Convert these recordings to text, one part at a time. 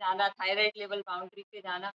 जाना, thyroid level boundary पे जाना।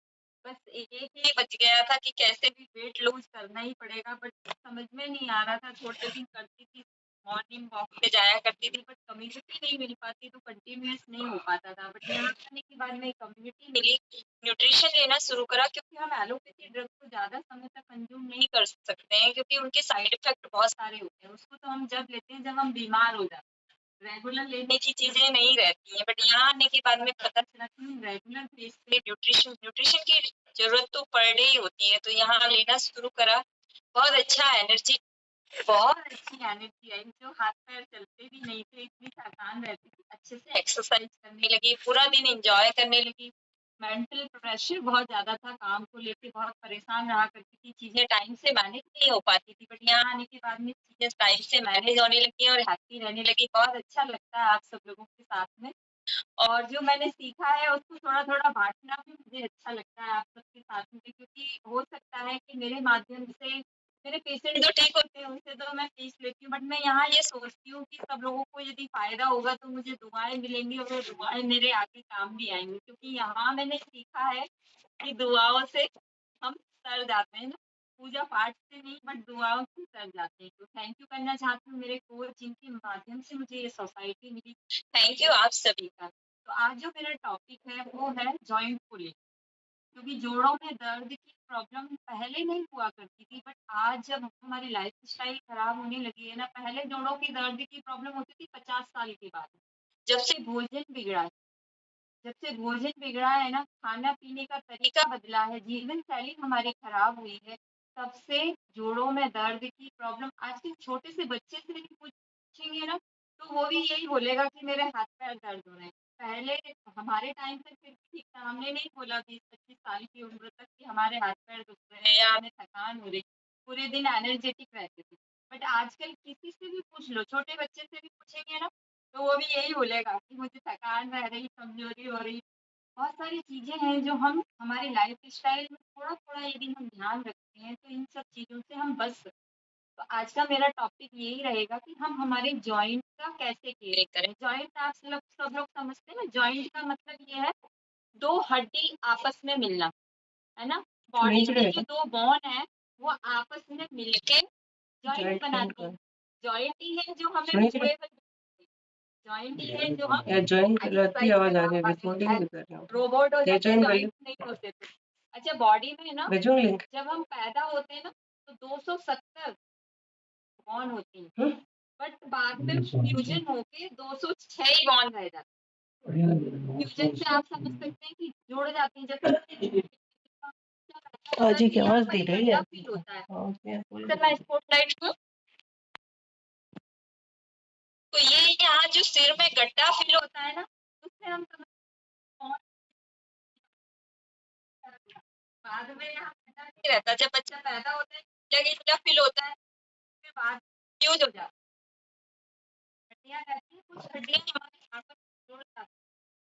बस एक ही बच गया था कि कैसे भी वेट लूज़ करना ही पड़ेगा, बट समझ में नहीं आ रहा था। थोड़े दिन करती थी, मॉर्निंग वॉक पे जाया करती थी, बट कम्युनिटी नहीं मिल पाती तो कंटिन्यूअस नहीं हो पाता था। बट यहाँ आने के बाद में कम्युनिटी मिली, न्यूट्रिशन लेना शुरू करा, क्योंकि हम एलोपैथी ड्रग को ज़्यादा समय तक कंज्यूम नहीं कर सकते हैं, क्योंकि उनके साइड इफ़ेक्ट बहुत सारे होते हैं। उसको तो हम जब लेते हैं जब हम बीमार हो जाते हैं, रेगुलर लेने की चीज़ें नहीं रहती हैं। बट यहाँ आने के बाद में पता चला कि रेगुलर बेस पे न्यूट्रिशन की ज़रूरत तो पर डे ही होती है, तो यहाँ लेना शुरू करा। बहुत अच्छा एनर्जी, बहुत अच्छी एनर्जी आई। जो हाथ-पैर चलते भी नहीं थे, इतनी थकान रहती थी, अच्छे से एक्सरसाइज करने लगी, पूरा दिन एन्जॉय करने लगी। मेंटल प्रेशर बहुत ज़्यादा था, काम को लेके बहुत परेशान रहा करती थी, चीज़ें टाइम से मैनेज नहीं हो पाती थी। बट यहाँ आने के बाद में चीज़ें टाइम से मैनेज होने लगी और हैप्पी रहने लगी। बहुत अच्छा लगता है आप सब लोगों के साथ में, और जो मैंने सीखा है उसको थोड़ा-थोड़ा बाँटना भी मुझे अच्छा लगता है आप सबके साथ में, क्योंकि हो सकता है कि मेरे माध्यम से मेरे पेशेंट जो ठीक होते हैं उनसे तो मैं फीस लेती हूँ, बट मैं यहाँ ये सोचती हूँ कि सब लोगों को यदि फ़ायदा होगा तो मुझे दुआएँ मिलेंगी और वो दुआएँ मेरे आगे काम भी आएँगी, क्योंकि यहाँ मैंने सीखा है कि दुआओं से हम तर जाते हैं ना, पूजा-पाठ से नहीं बट दुआओं से तर जाते हैं। तो थैंक यू करना चाहती हूँ मेरे कोच, जिनके माध्यम से मुझे ये सोसाइटी मिली। थैंक यू आप सभी का। तो आज जो मेरा टॉपिक है वो है जॉइंट को लेकर, क्योंकि जोड़ों में दर्द की प्रॉब्लम पहले नहीं हुआ करती थी, बट आज जब हमारी लाइफस्टाइल खराब होने लगी है ना, पहले जोड़ों की दर्द की प्रॉब्लम होती थी 50 साल के बाद। जब से भोजन बिगड़ा है, जब से भोजन बिगड़ा है ना, खाना-पीने का तरीका बदला है, जीवन शैली हमारी खराब हुई है, तब से जोड़ों में दर्द की प्रॉब्लम आज के छोटे से बच्चे से भी पूछेंगे ना, तो वो भी यही बोलेगा कि मेरे हाथ-पैर दर्द हो रहे हैं। पहले हमारे टाइम तक फिर भी ठीक था, हमने नहीं बोला 20-25 साल की उम्र तक कि हमारे हाथ-पैर दुख रहे हैं या हमें थकान हो रही, पूरे दिन एनर्जेटिक रहते थे। बट आजकल किसी से भी पूछ लो, छोटे बच्चे से भी पूछेंगे ना, तो वो भी यही बोलेगा कि मुझे थकान रह रही, कमज़ोरी हो रही। बहुत सारी चीज़ें हैं जो हम हमारी लाइफ़स्टाइल में थोड़ा-थोड़ा यदि हम ध्यान रखते हैं, तो इन सब चीज़ों से हम बच सकते हैं। तो आज का मेरा टॉपिक यही रहेगा कि हम हमारे जॉइंट का कैसे केयर करें। जॉइंट आप सब लोग समझते हैं ना, जॉइंट का मतलब ये है 2 हड्डी आपस में मिलना, है ना? बॉडी के जो 2 बोन हैं, वो आपस में मिलके जॉइंट बनाती हैं। जॉइंट ही है जो हमें मूवेबल, जॉइंट ही है जो हम जॉइन करती आवाज आ रही है, एक्सरसाइज रिकॉर्डिंग कर रहा हूँ। रोबोट हो जाते जॉइन कर जॉइंट नहीं होते थे। अच्छा, बॉडी में ना भेजूं लिंक। जब हम पैदा होते हैं ना तो 270 बॉन्ड होती हैं, बट बाद में फ्यूजन होके 206 ही बॉन्ड रह जाते हैं। फ्यूजन से आप समझ सकते हैं कि जुड़ जाती हैं, जैसे जी की आवाज दे रही है। फील होता है। सर मैं स्पॉटलाइट को, तो ये यहाँ जो सिर में गड्ढा फील होता है ना, उससे हम समझ बाद में यहाँ गड्ढा नहीं रहता। जब बच्चा पैदा होता है गड्ढा फील होता है, फिर बाद फ्यूज हो जाता है, हड्डियाँ रहती हैं, कुछ हड्डियाँ हमारे आपस में जुड़ जाती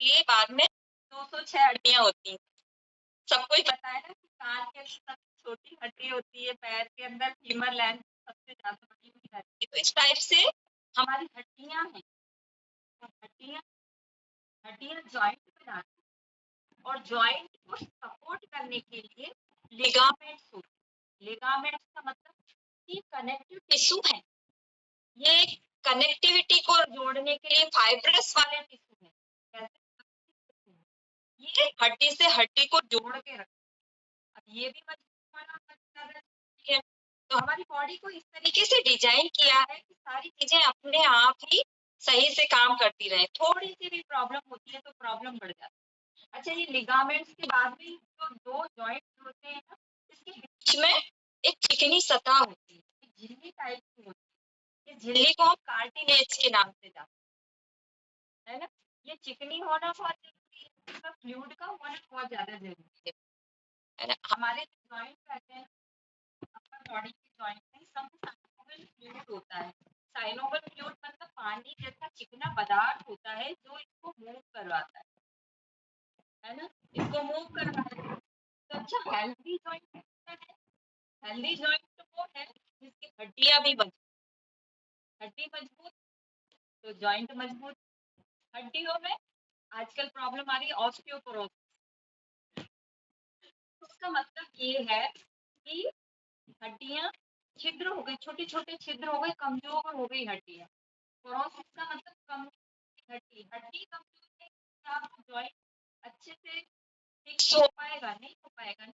हैं, ये बाद में 206 हड्डियाँ होती हैं। सबको ही पता है ना कि कान के सबसे छोटी हड्डी होती है, पैर के अंदर फीमर लेंथ सबसे ज़्यादा बड़ी हुई रहती है। तो इस टाइप से हमारी हड्डियाँ हैं, तो हड्डियाँ हड्डियाँ जॉइंट बनाती हैं, और जॉइंट को सपोर्ट करने के लिए लिगामेंट्स होते हैं। लिगामेंट्स का मतलब कि कनेक्टिव टिश्यू है। ये कनेक्टिविटी को जोड़ने के लिए फाइब्रस वाले टिश्यू हैं। कैसे? ये हड्डी से हड्डी को जोड़ के रखते हैं। अब ये भी मजबूत होना बहुत ज़्यादा ज़रूरी है। तो हमारी बॉडी को इस तरीके से डिज़ाइन किया है कि सारी चीज़ें अपने आप ही सही से काम करती रहें। थोड़ी-सी भी प्रॉब्लम होती है तो प्रॉब्लम बढ़ जाती है। अच्छा, ये लिगामेंट्स के बाद भी जो 2 जॉइंट्स होते हैं ना, इसके बीच में एक चिकनी सतह होती है, एक झिल्ली टाइप की होती है। इस झिल्ली को हम कार्टिलेज के नाम से जानते हैं, है ना? ये चिकनी होना बहुत ज़रूरी है, इसका फ्लूइड का होना बहुत ज़्यादा ज़रूरी है ना? हमारे जो जॉइंट रहते हैं, अपर बॉडी के जॉइंट में साइनोवियल फ्लूइड होता है। साइनोवियल फ्लूइड मतलब पानी जैसा चिकना पदार्थ होता है जो इसको मूव करवाता है ना? इसको मूव करवाता है। तो अच्छा, हेल्दी जॉइंट कैसा है? हेल्दी जॉइंट वो है जिसकी हड्डियाँ भी मजबूत, हड्डी मजबूत तो जॉइंट मजबूत। हड्डियों में आजकल प्रॉब्लम आ रही है ऑस्टियोपोरोसिस। उसका मतलब ये है कि हड्डियां छिद्र हो गई, छोटे छोटे छिद्र हो गए, कमजोर हो गई हड्डियां। पोरोसिस का मतलब कमजोर हड्डी, हड्डी कमजोर है, आपका जॉइंट अच्छे से फिक्स हो पाएगा नहीं, हो पाएगा।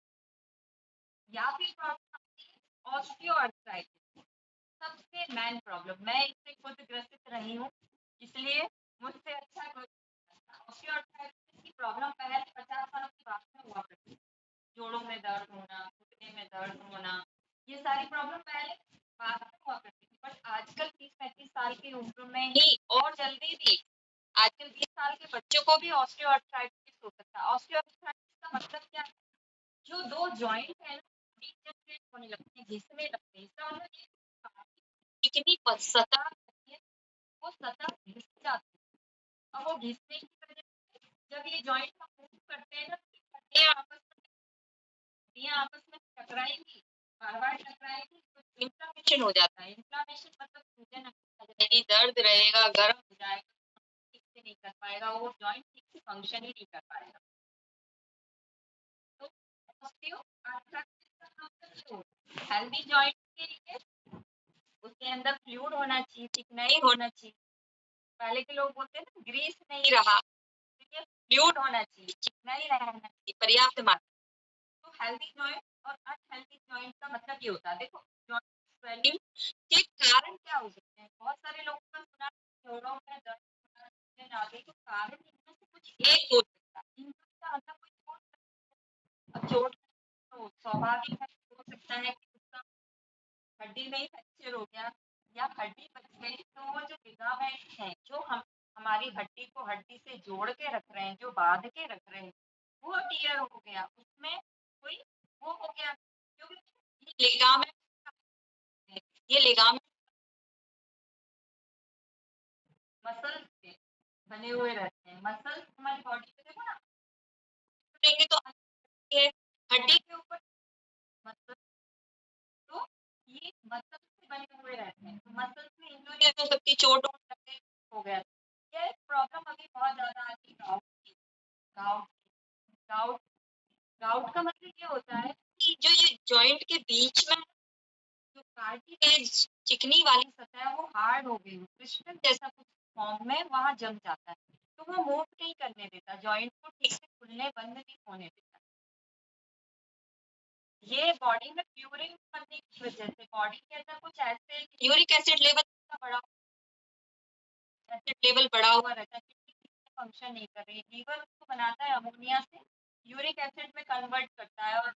या फिर प्रॉब्लम आती है ऑस्टियोआर्थराइटिस, सबसे मेन प्रॉब्लम। मैं इससे खुद ग्रसित रही हूँ, इसलिए मुझसे अच्छा कोई ऑस्टियोआर्थराइटिस की प्रॉब्लम पहले 50 साल की बात में हुआ करती थी। जोड़ों में दर्द होना, घुटने में दर्द होना, ये सारी प्रॉब्लम पहले बात में हुआ करती थी। बट आजकल 30-35 साल की उम्र में ही, और जल्दी भी, आजकल 20 साल के बच्चों को भी ऑस्टियोआर्थराइटिस हो सकता है। ऑस्टियोआर्थराइटिस का मतलब क्या है? जो दो जॉइंट है ना, डिजनरेट होने लगते हैं, घिसने लगते हैं। इसका मतलब ये कितनी सतह होती है, वो सतह घिस जाती है। और वो घिसने की वजह से जब ये जॉइंट हम मूव करते हैं ना, तो ये आपस में टकराएंगी, बार बार टकराएंगी, तो इन्फ्लामेशन हो जाता है। इन्फ्लामेशन मतलब सूजन आ जाएगी, दर्द रहेगा, गर्म हो जाएगा, ठीक से नहीं कर पाएगा, वो जॉइंट ठीक से फंक्शन ही नहीं कर पाएगा। तो ऑस्टियोआर्थराइटिस का मतलब हेल्दी जॉइंट के लिए उसके अंदर फ्लूइड होना चाहिए, चिकनाई होना चाहिए। पहले के लोग बोलते हैं ना, ग्रीस नहीं रहा, तो ये फ्लूइड होना चाहिए, चिकनाई रहना चाहिए पर्याप्त मात्रा। तो हेल्दी जॉइंट और अनहेल्दी जॉइंट का मतलब ये होता है। देखो, जॉइंट स्वेलिंग के कारण क्या हो सकते हैं? बहुत सारे लोगों का सुना जोड़ों में दर्द होना, सूजन आ गई, तो कारण इनमें से कुछ एक हो सकता है। इनका मतलब कोई चोट तो स्वाभाविक है, हो सकता है कि उसका हड्डी में ही फ्रैक्चर हो गया, या हड्डी बच गई, तो वो जो लिगामेंट है, जो हम हमारी हड्डी को हड्डी से जोड़ के रख रहे हैं, जो बांध के रख रहे हैं, वो टियर हो गया, उसमें कोई वो हो गया। क्योंकि लिगामेंट, ये लिगामेंट मसल्स के बने हुए रहते हैं। मसल्स हमारी बॉडी पे देखो ना, देखेंगे तो ये हड्डी के ऊपर मसल, तो ये मसल से बने हुए रहते हैं। तो मसल में इंजरी हो सकती है, चोट वोट लग गई, हो गया। ये प्रॉब्लम अभी बहुत ज्यादा आती है गाउट की। गाउट गाउट गाउट का मतलब ये होता है कि जो ये जॉइंट के बीच में जो कार्टिलेज, चिकनी वाली सतह है, वो हार्ड हो गई, क्रिस्टल जैसा कुछ फॉर्म में वहां जम जाता है, तो वो मूव नहीं करने देता, जॉइंट को ठीक से खुलने बंद नहीं होने देता। ये बॉडी में प्यूरिंग करने की वजह से बॉडी के अंदर कुछ ऐसे यूरिक एसिड लेवल का बढ़ा, एसिड लेवल बढ़ा हुआ रहता है, किडनी फंक्शन नहीं कर रही, लीवर उसको बनाता है अमोनिया से, यूरिक एसिड में कन्वर्ट करता है, और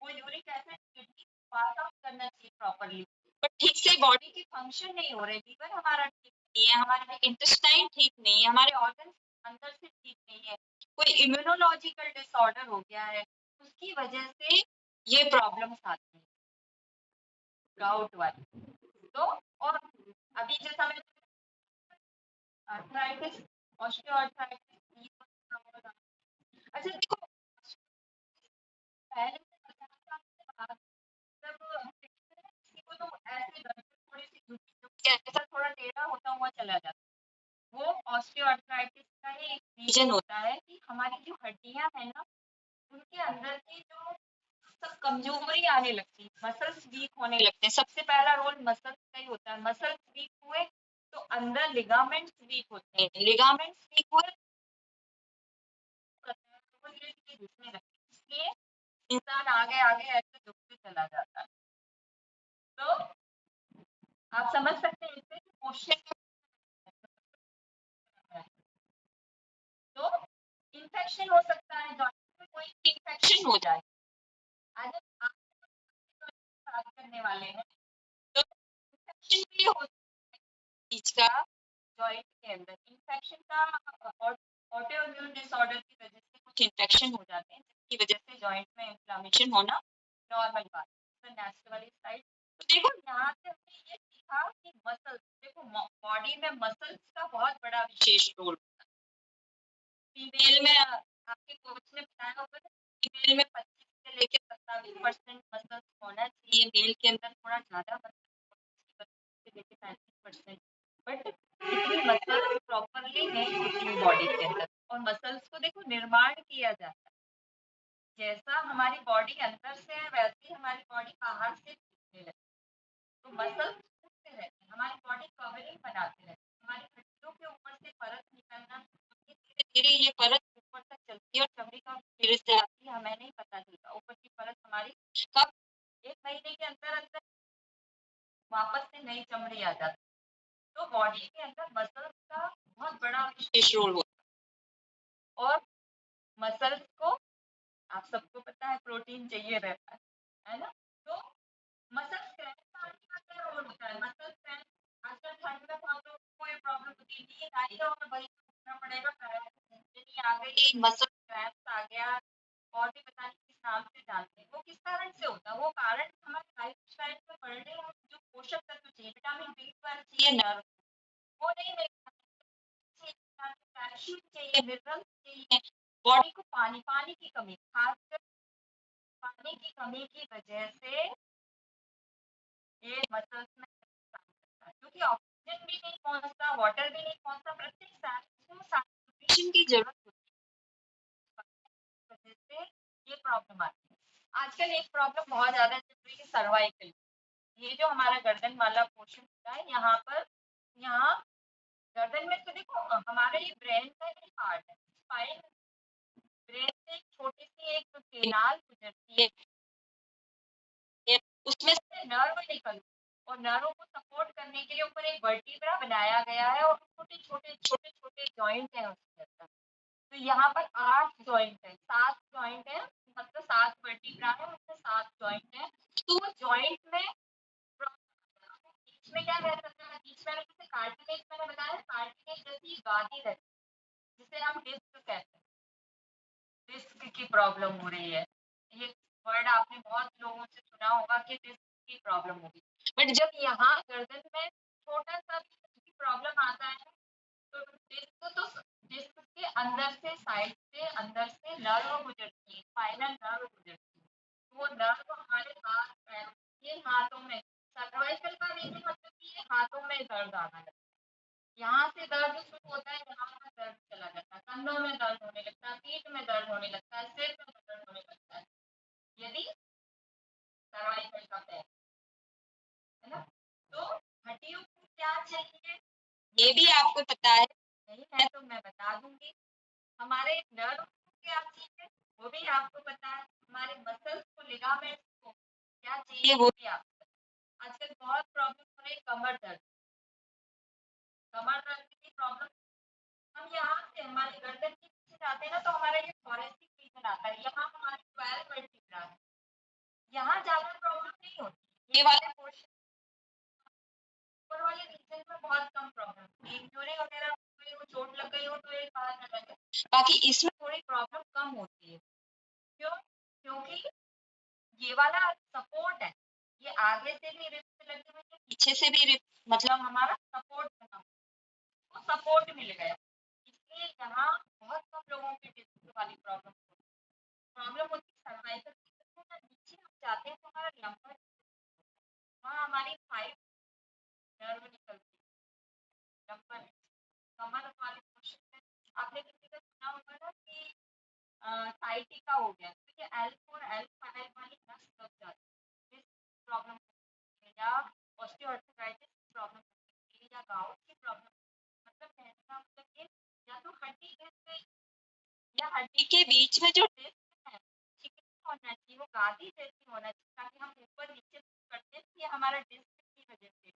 वो uric acid kidney pass out करना चाहिए प्रॉपरली, बट ठीक से बॉडी की फंक्शन नहीं हो रहे। लीवर हमारा ठीक नहीं है, हमारे इंटेस्टाइन ठीक नहीं है, हमारे ऑर्गन अंदर से ठीक नहीं है, कोई इम्यूनोलॉजिकल डिसऑर्डर हो गया है, उसकी वजह से ये प्रॉब्लम्स आती है गाउट वाली। तो और अभी जैसा मैं आर्थराइटिस, ऑस्टियोआर्थराइटिस, अच्छा देखो, पहले से 50 साल के बाद जब किसी को तो ऐसे गर्दन थोड़ी सी झुकी झुकी ऐसा थोड़ा टेढ़ा होता हुआ चला जाता है, वो ऑस्टियोआर्थराइटिस का ही एक रीजन होता है कि हमारी जो हड्डियां हैं ना, उनके अंदर की जो सब कमजोरी आने लगती है, मसल्स वीक होने लगते हैं। सबसे पहला रोल मसल्स का ही होता है। मसल्स वीक हुए तो अंदर लिगामेंट्स वीक होते हैं, लिगामेंट्स वीक हुए तो वो धीरे-धीरे घुसने लगते हैं। इसलिए इंसान आगे आगे ऐसे झुकते चला जाता है। तो आप समझ सकते हैं इससे कि क्वेश्चन, तो इन्फेक्शन हो सकता है, जॉइंट में कोई इन्फेक्शन हो जाए। आज हम बात करने वाले हैं, तो इन्फेक्शन भी हो सकता है बीच का, जॉइंट के अंदर इन्फेक्शन का, ऑटो इम्यून डिसऑर्डर की वजह से कुछ इन्फेक्शन हो जाते हैं, जिसकी वजह से जॉइंट में इन्फ्लेमेशन होना नॉर्मल बात है, नेचुरल वाली साइड। तो देखो, यहाँ से हमने ये सीखा कि मसल्स, देखो बॉडी में मसल्स का बहुत बड़ा विशेष रोल। फीमेल में आपके कोच ने बताया होगा ना, फीमेल में 25 से लेकर 27% मसल्स होना चाहिए, मेल के अंदर थोड़ा ज्यादा मसल्स, 25 से लेकर 35%, बट इतनी मसल्स प्रॉपरली नहीं होती बॉडी के अंदर। और मसल्स को देखो निर्माण किया जाता है, जैसा हमारी बॉडी अंदर से है वैसे ही हमारी बॉडी बाहर से दिखने लगती है। तो मसल्स घूमते रहते हैं, हमारी बॉडी कवरिंग बनाते रहते हैं, हमारी हड्डियों के ऊपर से परत निकलना, धीरे धीरे ये परत ऊपर तक चलती है और चमड़ी का फिर से आती है, हमें नहीं पता चलता ऊपर की परत हमारी कब 1 महीने के अंदर अंदर वापस से नई चमड़ी आ जाती है। तो बॉडी के अंदर मसल्स का बहुत बड़ा विशेष रोल होता है। और मसल्स को आप सबको पता है प्रोटीन चाहिए रहता है ना। तो मसल स्ट्रेंथ आने का क्या रोल होता है? मसल स्ट्रेंथ आजकल ठंड में हम लोग को ये प्रॉब्लम होती है, नींद आई है और भाई उठना पड़ेगा, नहीं आ गई, मसल स्ट्रेंथ आ गया, और भी पता नहीं किस नाम से जानते हैं। वो किस कारण से होता है? वो कारण हमारे लाइफ स्टाइल में बढ़ने और जो पोषक तत्व चाहिए, विटामिन B12 चाहिए, नर्व वो नहीं मिल रहा, कैल्शियम चाहिए, मिनरल्स चाहिए, बॉडी को पानी की कमी, खासकर पानी की कमी की वजह से ये मसल्स में नुकसान करता है, क्योंकि ऑक्सीजन भी नहीं पहुंचता, वाटर भी नहीं पहुंचता, प्रत्येक सेल को न्यूट्रिशन की जरूरत होती है, इस वजह से ये प्रॉब्लम आती है। आजकल एक प्रॉब्लम बहुत ज्यादा चल रही है, सर्वाइकल। ये जो हमारा गर्दन वाला पोर्शन होता है, यहाँ पर, यहाँ गर्दन में तो देखो हमारे ये ब्रेन का ही पार्ट है, स्पाइन, ब्रेन से एक छोटी सी एक केनाल गुजरती है, उसमें से नर्व निकल, और नर्व को सपोर्ट करने के लिए ऊपर एक वर्टिब्रा बनाया गया है और छोटे छोटे छोटे छोटे जॉइंट है उसके अंदर। तो यहाँ पर 8 जॉइंट है, 7 जॉइंट है, मतलब 7 वर्टिब्रा है, उसमें 7 जॉइंट है। तो वो जॉइंट में बीच में क्या रह सकता है? बीच में जैसे कार्टिलेज, मैंने बताया कार्टिलेज जैसी गादी रहती है, जिसे हम डिस्क कहते हैं, डिस्क की प्रॉब्लम हो रही है। ये वर्ड आपने बहुत लोगों से सुना होगा कि डिस्क की प्रॉब्लम होगी, बट जब यहाँ गर्दन में छोटा सा भी प्रॉब्लम आता है तो डिस्क के अंदर से, साइड से, अंदर से नर्व गुजरती है, स्पाइनल नर्व गुजरती है। तो वो नर्व हमारे हाथ पैर, ये हाथों में, सर्वाइकल का रीजन मतलब कि ये हाथों में दर्द आना लगता है, यहाँ से दर्द शुरू होता है, यहाँ पर दर्द चला जाता है, कंधों में दर्द होने लगता है, पीठ में दर्द होने लगता है, सिर में दर्द होने लगता है, यदि सर्वाइकल का पैर है ना। तो हड्डियों को क्या चाहिए ये भी आपको पता है, नहीं है तो मैं बता दूंगी। हमारे नर्व को क्या चाहिए वो भी आपको पता है, हमारे मसल्स को, लिगामेंट्स को क्या चाहिए वो भी आपको पता है। आजकल बहुत प्रॉब्लम हो रही है कमर दर्द, कमर दर्द की प्रॉब्लम, हम यहाँ से हमारे गर्दन के पीछे जाते हैं ना, तो हमारा ये थोरेसिक रीजन आता है, यहाँ हमारे 12 वर्टिब्रा है, यहाँ ज्यादा प्रॉब्लम नहीं होती, ये वाले पोर्शन ऊपर वाले रीजन में बहुत कम प्रॉब्लम, इंजरी वगैरह हो गई हो, चोट लग गई हो तो एक बात अलग है, बाकी इसमें थोड़ी प्रॉब्लम कम होती है। क्यों? क्योंकि ये वाला सपोर्ट है, ये आगे से भी रिप्स लगे हुए हैं, पीछे से भी रिप्स, मतलब हमारा सपोर्ट बना, वो सपोर्ट मिल गया, इसलिए यहाँ बहुत कम लोगों की डिस्क वाली प्रॉब्लम होती है। सर्वाइकल नीचे हम जाते हैं तो हमारा लंबर, वहाँ हमारी 5 नर्व निकलती है, लंबर कमर वाले पोर्शन में। आपने किसी का सुना होगा ना कि साइटिका हो गया, तो ये L4 L5 वाली नस दब जाती है, प्रॉब्लम या ऑस्टियोआर्थराइटिस प्रॉब्लम या गाउट की प्रॉब्लम, मतलब कहने का मतलब ये, या तो हड्डी घिस गई, या हड्डी के बीच में जो डिस्क है चिकनी होना चाहिए, वो गादी जैसी होना चाहिए, ताकि हम ऊपर नीचे करते हैं, ये हमारा डिस्क की वजह से,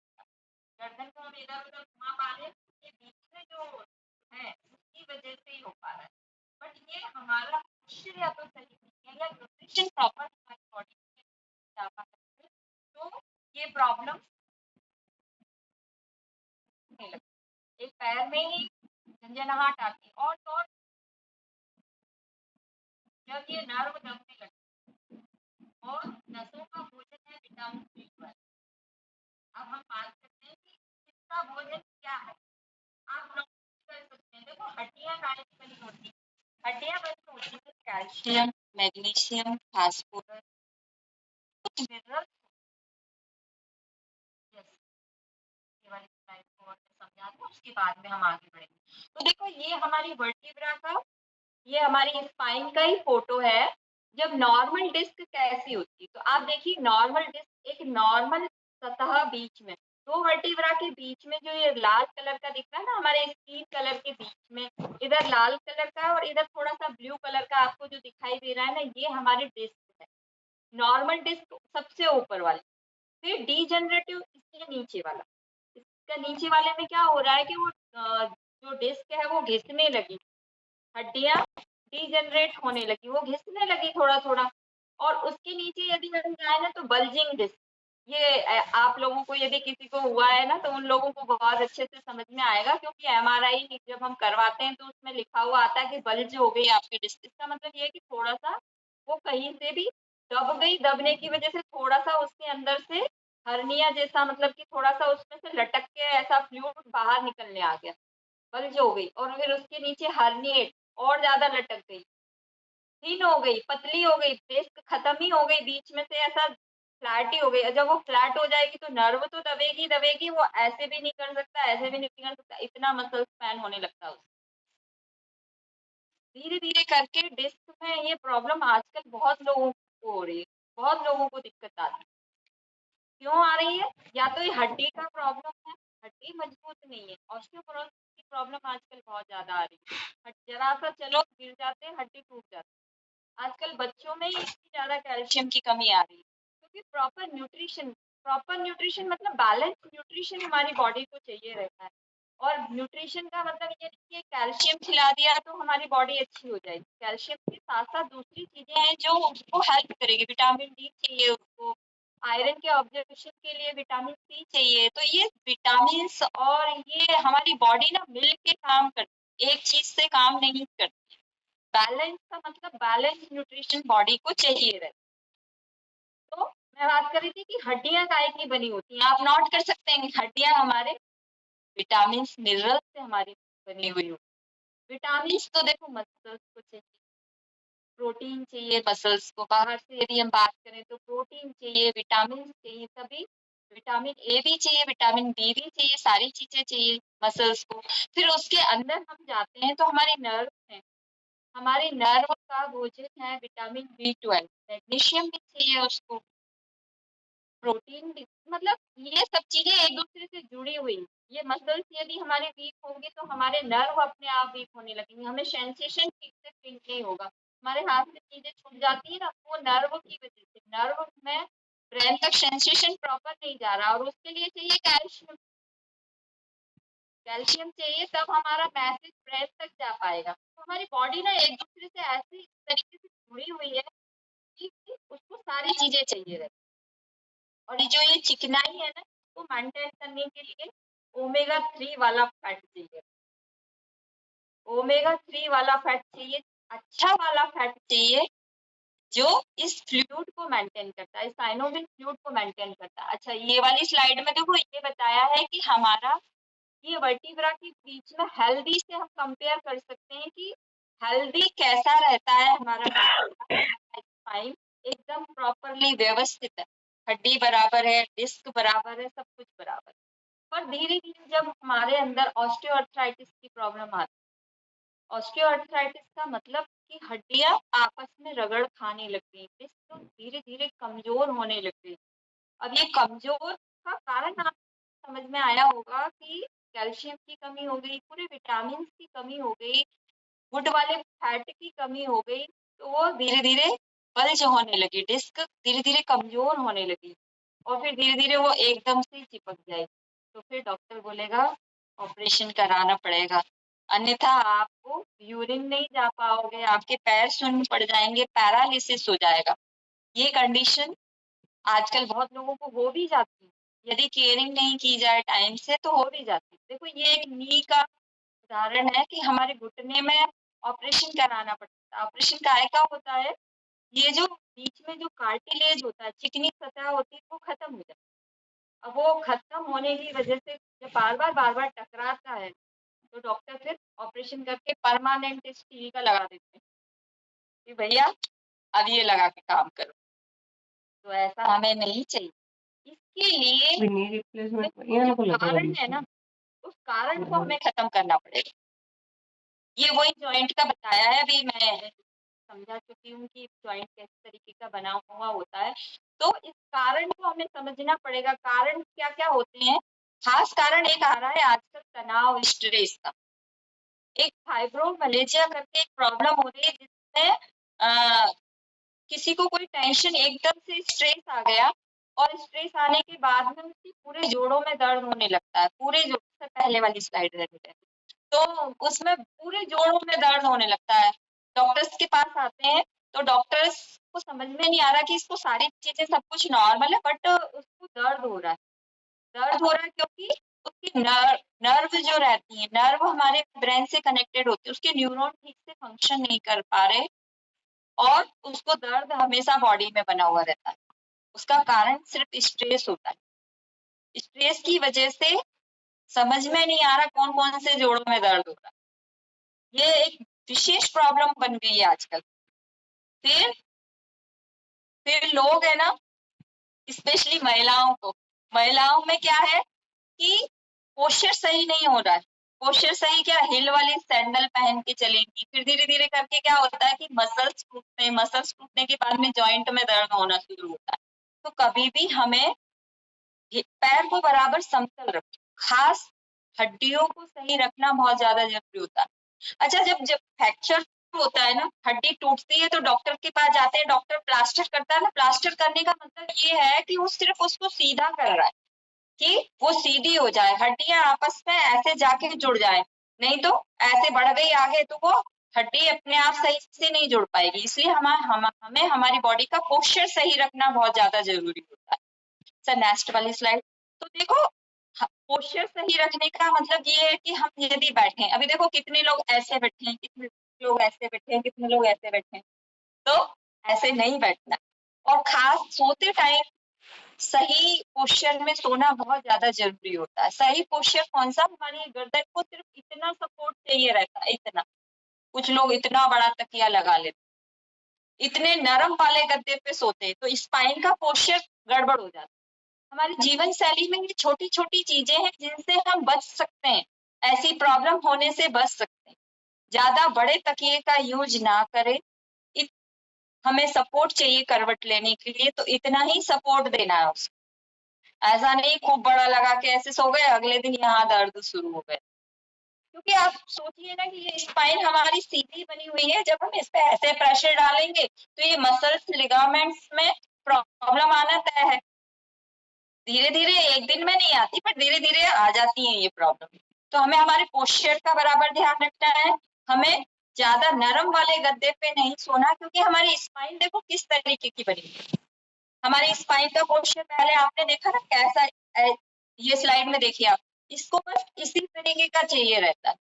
गर्दन को हम इधर उधर घुमा पा रहे हैं, ये बीच में जो है उसकी वजह से ही हो पा रहा है। बट ये हमारा पोस्चर या तो सही नहीं है, या न्यूट्रिशन प्रॉपर हमारी बॉडी में जा पा रही है, तो ये प्रॉब्लम नहीं लगती। एक पैर में ही झंझनाहट आती है, और तो और जब ये नर्व दबने लगते और नसों का भोजन है विटामिन B12। अब हम बात करते हैं कि इसका भोजन क्या है, आप नोट कर सकते हैं। देखो हड्डियां काहे की बनी होती है? हड्डियां बनी होती है कैल्शियम, मैग्नीशियम, फास्फोरस, कुछ मिनरल्स, यस, ये वाली स्लाइड को और समझा दूं। उसके बाद में हम आगे बढ़ेंगे। तो देखो ये हमारी वर्टिब्रा का, ये हमारी स्पाइन का ही फोटो है। जब नॉर्मल डिस्क कैसी होती है, तो आप देखिए नॉर्मल डिस्क एक नॉर्मल सतह बीच में, दो वर्टिब्रा के बीच में जो ये लाल कलर का दिख रहा है ना, हमारे स्किन कलर के बीच में इधर लाल कलर का और इधर थोड़ा सा ब्लू कलर का आपको जो दिखाई दे रहा है ना, ये हमारी डिस्क है। नॉर्मल डिस्क सबसे ऊपर वाली, फिर डीजनरेटिव इसके नीचे वाला। इसका नीचे वाले में क्या हो रहा है कि वो जो डिस्क है वो घिसने लगी, हड्डियां डीजनरेट होने लगी, वो घिसने लगी थोड़ा थोड़ा। और उसके नीचे यदि हम जाए ना तो बल्जिंग डिस्क, ये आप लोगों को यदि किसी को हुआ है ना तो उन लोगों को बहुत अच्छे से समझ में आएगा, क्योंकि एमआरआई जब हम करवाते हैं तो उसमें लिखा हुआ आता है कि बल्ज हो गई आपकी डिस्क। इसका मतलब ये है कि थोड़ा सा वो कहीं से भी दब गई, दबने की वजह से थोड़ा सा उसके अंदर से हर्निया जैसा, मतलब कि थोड़ा सा उसमें से लटक के ऐसा फ्लूइड बाहर निकलने आ गया, बल्ज हो गई। और फिर उसके नीचे हर्निएट और ज्यादा लटक गई, थिन हो गई, पतली हो गई, डिस्क खत्म ही हो गई, बीच में से ऐसा फ्लैट ही हो गई। जब वो फ्लैट हो जाएगी तो नर्व तो दबेगी दबेगी, वो ऐसे भी नहीं कर सकता, ऐसे भी नहीं कर सकता, इतना मसल स्पैन होने लगता है। धीरे धीरे करके डिस्क में ये प्रॉब्लम आजकल बहुत लोगों को हो रही है, बहुत लोगों को दिक्कत आ रही है। क्यों आ रही है? या तो ये हड्डी का प्रॉब्लम है, हड्डी मजबूत नहीं है, ऑस्टियोपोरोसिस की प्रॉब्लम आजकल बहुत ज्यादा आ रही है। जरा सा चलो गिर जाते हैं, हड्डी टूट जाती है। आजकल बच्चों में ही इतनी ज्यादा कैल्शियम की कमी आ रही है, क्योंकि प्रॉपर न्यूट्रिशन मतलब बैलेंस न्यूट्रिशन हमारी बॉडी को चाहिए रहता है। और न्यूट्रिशन का मतलब ये नहीं कि कैल्शियम खिला दिया तो हमारी बॉडी अच्छी हो जाएगी। कैल्शियम के साथ साथ दूसरी चीजें हैं जो उसको हेल्प करेगी। विटामिन डी चाहिए उसको, आयरन के ऑब्जर्वेशन के लिए विटामिन सी चाहिए। तो ये विटामिन और ये हमारी बॉडी ना मिल के काम करती, एक चीज से काम नहीं करती। बैलेंस का मतलब बैलेंस न्यूट्रिशन बॉडी को चाहिए रहता। तो मैं बात कर रही थी कि हड्डियां काय की बनी होती हैं, आप नोट कर सकते हैं कि हड्डियां हमारे विटामिन मिनरल से हमारी बनी हुई होती। विटामिन तो देखो मसल्स को चाहिए, प्रोटीन चाहिए मसल्स को, बाहर से यदि हम बात करें तो प्रोटीन चाहिए, विटामिन चाहिए, सभी विटामिन ए भी चाहिए, विटामिन बी भी चाहिए, सारी चीजें चाहिए मसल्स को। फिर उसके अंदर हम जाते हैं तो हमारे नर्व हैं, हमारे नर्व का भोजन है विटामिन B12, मैग्नीशियम भी चाहिए उसको, प्रोटीन भी, मतलब ये सब चीजें एक दूसरे से जुड़ी हुई। ये मसल्स यदि हमारे वीक होंगे तो हमारे नर्व अपने आप वीक होने लगेंगे, हमें सेंसेशन ठीक से फील नहीं होगा, हमारे हाथ से चीजें छूट जाती है ना, वो नर्व की वजह से। नर्व में ब्रेन तक सेंसेशन प्रॉपर नहीं जा रहा, और उसके लिए चाहिए कैल्शियम। कैल्शियम चाहिए तब हमारा मैसेज ब्रेन तक जा पाएगा। तो हमारी बॉडी ना एक दूसरे से ऐसी तरीके से जुड़ी हुई है कि उसको सारी चीजें चाहिए रहती। और ये जो ये चिकनाई है ना, इसको मेंटेन करने के लिए ओमेगा 3 वाला फैट चाहिए, ओमेगा 3 वाला फैट चाहिए, अच्छा वाला फैट चाहिए जो इस फ्लूइड को मेंटेन करता है, साइनोवियल फ्लूइड को मेंटेन करता है। अच्छा ये वाली स्लाइड में देखो ये बताया है कि हमारा ये वर्टिब्रा के बीच में हेल्दी से हम कंपेयर कर सकते हैं कि हेल्दी कैसा रहता है हमारा स्पाइन, एकदम प्रॉपरली व्यवस्थित है, हड्डी बराबर है, डिस्क बराबर है, सब कुछ बराबर है। पर धीरे धीरे जब हमारे अंदर ऑस्टियोआर्थराइटिस की प्रॉब्लम आती है, ऑस्टियोआर्थराइटिस का मतलब कि हड्डियां आपस में रगड़ खाने लग गई, डिस्क धीरे धीरे कमजोर होने लग गई। अब ये कमजोर का कारण आपको समझ में आया होगा कि कैल्शियम की कमी हो गई, पूरे विटामिन की कमी हो गई, गुड वाले फैट की कमी हो गई, तो वो धीरे धीरे बल्ज होने लगी, डिस्क धीरे धीरे कमजोर होने लगी, और फिर धीरे धीरे वो एकदम से चिपक जाएगी। तो फिर डॉक्टर बोलेगा ऑपरेशन कराना पड़ेगा, अन्यथा आपको यूरिन नहीं जा पाओगे, आपके पैर शून्य पड़ जाएंगे, पैरालिसिस हो जाएगा। ये कंडीशन आजकल बहुत लोगों को हो भी जाती है, यदि केयरिंग नहीं की जाए टाइम से तो हो भी जाती है। देखो ये एक नी का उदाहरण है कि हमारे घुटने में ऑपरेशन कराना पड़ता है। ऑपरेशन काय का होता है, ये जो बीच में जो कार्टिलेज होता है, चिकनी सतह होती है, वो खत्म हो जाती है। अब वो खत्म होने की वजह से जब बार बार टकराता है तो डॉक्टर फिर ऑपरेशन करके परमानेंट स्टील का लगा देते हैं कि भैया अब ये लगा के काम करो। तो ऐसा हमें नहीं चाहिए। इसके लिए नी रिप्लेसमेंट बढ़िया जो को लगा कारण है ना, वो उस कारण को हमें खत्म करना पड़ेगा। ये वही जॉइंट का बताया है, अभी मैं समझा चुकी हूँ कि जॉइंट किस तरीके का बना हुआ होता है। तो इस कारण को हमें समझना पड़ेगा, कारण क्या क्या होते हैं। खास कारण एक आ रहा है आजकल तनाव, स्ट्रेस का। एक फाइब्रोमलेजिया करके एक प्रॉब्लम हो रही है जिसमें किसी को कोई टेंशन, एकदम से स्ट्रेस आ गया और स्ट्रेस आने के बाद में उसकी पूरे जोड़ों में दर्द होने लगता है। पूरे जोड़ों से पहले वाली स्लाइड रहती है, तो उसमें पूरे जोड़ों में दर्द होने लगता है। डॉक्टर्स के पास आते हैं तो डॉक्टर्स को समझ में नहीं आ रहा कि इसको सारी चीजें सब कुछ नॉर्मल है, बट उसको दर्द हो रहा है। दर्द हो रहा है क्योंकि उसकी नर्व जो रहती है, नर्व हमारे ब्रेन से कनेक्टेड होती है, उसके न्यूरॉन ठीक से फंक्शन नहीं कर पा रहे और उसको दर्द हमेशा बॉडी में बना हुआ रहता है। उसका कारण सिर्फ स्ट्रेस होता है। स्ट्रेस की वजह से समझ में नहीं आ रहा कौन कौन से जोड़ों में दर्द हो रहा है। ये एक विशेष प्रॉब्लम बन गई है आजकल। फिर लोग है ना, स्पेशली महिलाओं में क्या है कि पोस्चर सही नहीं हो रहा है। पोस्चर सही क्या, हिल वाली सैंडल पहन के चलेंगी, फिर धीरे धीरे करके क्या होता है कि मसल्स टूटने के बाद में जॉइंट में दर्द होना शुरू होता है। तो कभी भी हमें पैर को बराबर समतल रखें, खास हड्डियों को सही रखना बहुत ज्यादा जरूरी होता है। अच्छा, जब जब फ्रैक्चर होता है ना, हड्डी टूटती है तो डॉक्टर के पास जाते हैं, डॉक्टर प्लास्टर करता है ना। प्लास्टर करने का मतलब ये है कि वो सिर्फ उसको सीधा कर रहा है कि वो सीधी हो जाए, हड्डियां आपस में ऐसे जाके जुड़ जाए। नहीं तो ऐसे बढ़ गई आगे तो वो हड्डी अपने आप सही से नहीं जुड़ पाएगी। इसलिए हमें हमारी बॉडी का पोस्चर सही रखना बहुत ज्यादा जरूरी होता है। सर नेक्स्ट वाली स्लाइड। तो देखो, पोस्चर सही रखने का मतलब ये है कि हम यदि बैठे, अभी देखो कितने लोग ऐसे बैठे हैं, कितने लोग ऐसे बैठे हैं, कितने लोग ऐसे बैठे हैं। तो ऐसे नहीं बैठना। और खास सोते टाइम सही पोस्चर में सोना बहुत ज्यादा जरूरी होता है। सही पोस्चर कौन सा, हमारी गर्दन को सिर्फ इतना सपोर्ट चाहिए रहता है, इतना। कुछ लोग इतना बड़ा तकिया लगा लेते, इतने नरम वाले गद्दे पे सोते हैं तो स्पाइन का पोस्चर गड़बड़ हो जाता है। हमारी जीवन शैली में ये छोटी छोटी चीजें हैं जिनसे हम बच सकते हैं, ऐसी प्रॉब्लम होने से बच सकते हैं। ज्यादा बड़े तकिए का यूज ना करें। हमें सपोर्ट चाहिए करवट लेने के लिए, तो इतना ही सपोर्ट देना है उसको। ऐसा नहीं खूब बड़ा लगा के ऐसे सो गए, अगले दिन यहाँ दर्द शुरू हो गए। क्योंकि आप सोचिए ना कि ये स्पाइन हमारी सीधी बनी हुई है, जब हम इस पे ऐसे प्रेशर डालेंगे तो ये मसल्स, लिगामेंट्स में प्रॉब्लम आना तय है। धीरे धीरे एक दिन में नहीं आती, पर धीरे धीरे आ जाती है ये प्रॉब्लम। तो हमें हमारे पोस्चर का बराबर ध्यान रखना है। हमें ज्यादा नरम वाले गद्दे पे नहीं सोना, क्योंकि हमारी स्पाइन देखो किस तरीके की बनी है। हमारी स्पाइन का पोस्चर पहले आपने देखा ना कैसा, ये स्लाइड में देखिए आप, इसको बस इसी तरीके का चाहिए रहता है।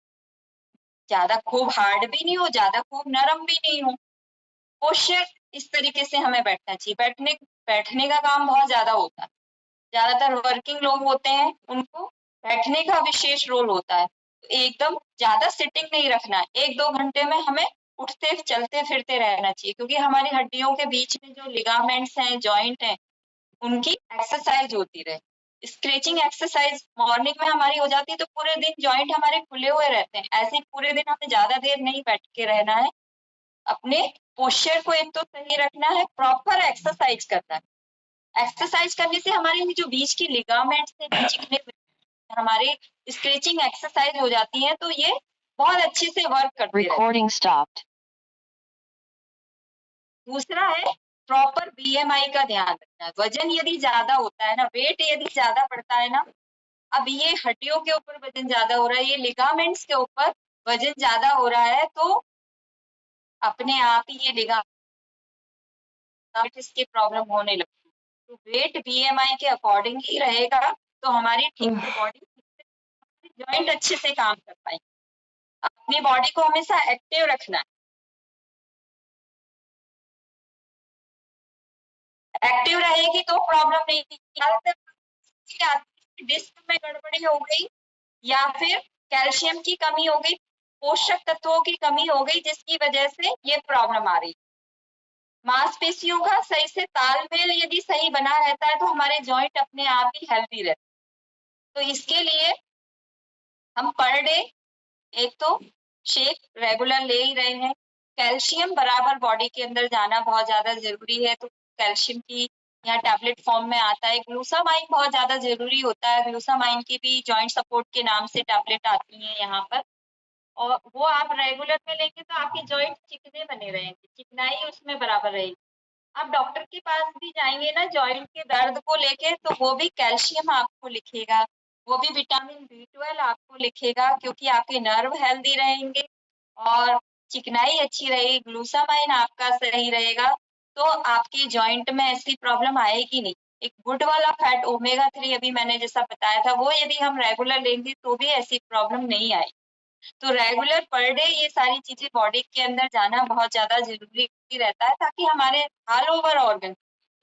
ज्यादा खूब हार्ड भी नहीं हो, ज्यादा खूब नरम भी नहीं हो। पोस्चर इस तरीके से हमें बैठना चाहिए। बैठने का काम बहुत ज्यादा होता है। ज्यादातर वर्किंग लोग होते हैं, उनको बैठने का विशेष रोल होता है। तो एकदम ज्यादा सिटिंग नहीं रखना है। 1-2 घंटे में हमें उठते चलते फिरते रहना चाहिए, क्योंकि हमारी हड्डियों के बीच में जो लिगामेंट्स हैं, जॉइंट हैं, उनकी एक्सरसाइज होती रहे। स्ट्रेचिंग एक्सरसाइज मॉर्निंग में हमारी हो जाती है तो पूरे दिन जॉइंट हमारे खुले हुए रहते हैं। ऐसे ही पूरे दिन हमें ज्यादा देर नहीं बैठ के रहना है। अपने पोस्चर को एक तो सही रखना है, प्रॉपर एक्सरसाइज करना है। एक्सरसाइज करने से हमारे जो बीच की लिगामेंट्स है, बीच में हमारे स्ट्रेचिंग एक्सरसाइज हो जाती है, तो ये बहुत अच्छे से वर्क करते हैं। Recording stopped. दूसरा है प्रॉपर बीएमआई का ध्यान रखना है। वजन यदि ज्यादा होता है ना, वेट यदि ज्यादा बढ़ता है ना, अब ये हड्डियों के ऊपर वजन ज्यादा हो रहा है, ये लिगामेंट्स के ऊपर वजन ज्यादा हो रहा है, तो अपने आप ही ये लिगामेंट्स की प्रॉब्लम होने लगती है। तो वेट बीएमआई के अकॉर्डिंग ही रहेगा तो हमारी ठीक से बॉडी, जॉइंट अच्छे से काम कर पाएंगे। अपनी बॉडी को हमेशा एक्टिव रखना है। एक्टिव रहेगी तो प्रॉब्लम नहीं। डिस्क में गड़बड़ी हो गई या फिर कैल्शियम की कमी हो गई, पोषक तत्वों की कमी हो गई, जिसकी वजह से ये प्रॉब्लम आ रही। मांसपेशियों का सही से तालमेल यदि सही बना रहता है तो हमारे जॉइंट अपने आप ही हेल्दी रहते हैं। तो इसके लिए हम पर डे एक तो शेक रेगुलर ले ही रहे हैं, कैल्शियम बराबर बॉडी के अंदर जाना बहुत ज्यादा जरूरी है, तो कैल्शियम की यहाँ टैबलेट फॉर्म में आता है। ग्लूसामाइन बहुत ज्यादा जरूरी होता है, ग्लूसामाइन की भी जॉइंट सपोर्ट के नाम से टैबलेट आती है यहाँ पर, और वो आप रेगुलर में लेंगे तो आपके जॉइंट चिकने बने रहेंगे, चिकनाई उसमें बराबर रहेगी। आप डॉक्टर के पास भी जाएंगे ना जॉइंट के दर्द को लेके, तो वो भी कैल्शियम आपको लिखेगा, वो भी विटामिन B12 आपको लिखेगा, क्योंकि आपके नर्व हेल्दी रहेंगे और चिकनाई अच्छी रहेगी, ग्लूसामाइन आपका सही रहेगा, तो आपके जॉइंट में ऐसी प्रॉब्लम आएगी नहीं। एक गुड वाला फैट ओमेगा 3 अभी मैंने जैसा बताया था, वो यदि हम रेगुलर लेंगे तो भी ऐसी प्रॉब्लम नहीं आएगी। तो रेगुलर पर डे ये सारी चीजें बॉडी के अंदर जाना बहुत ज्यादा जरूरी रहता है, ताकि हमारे ऑल ओवर ऑर्गन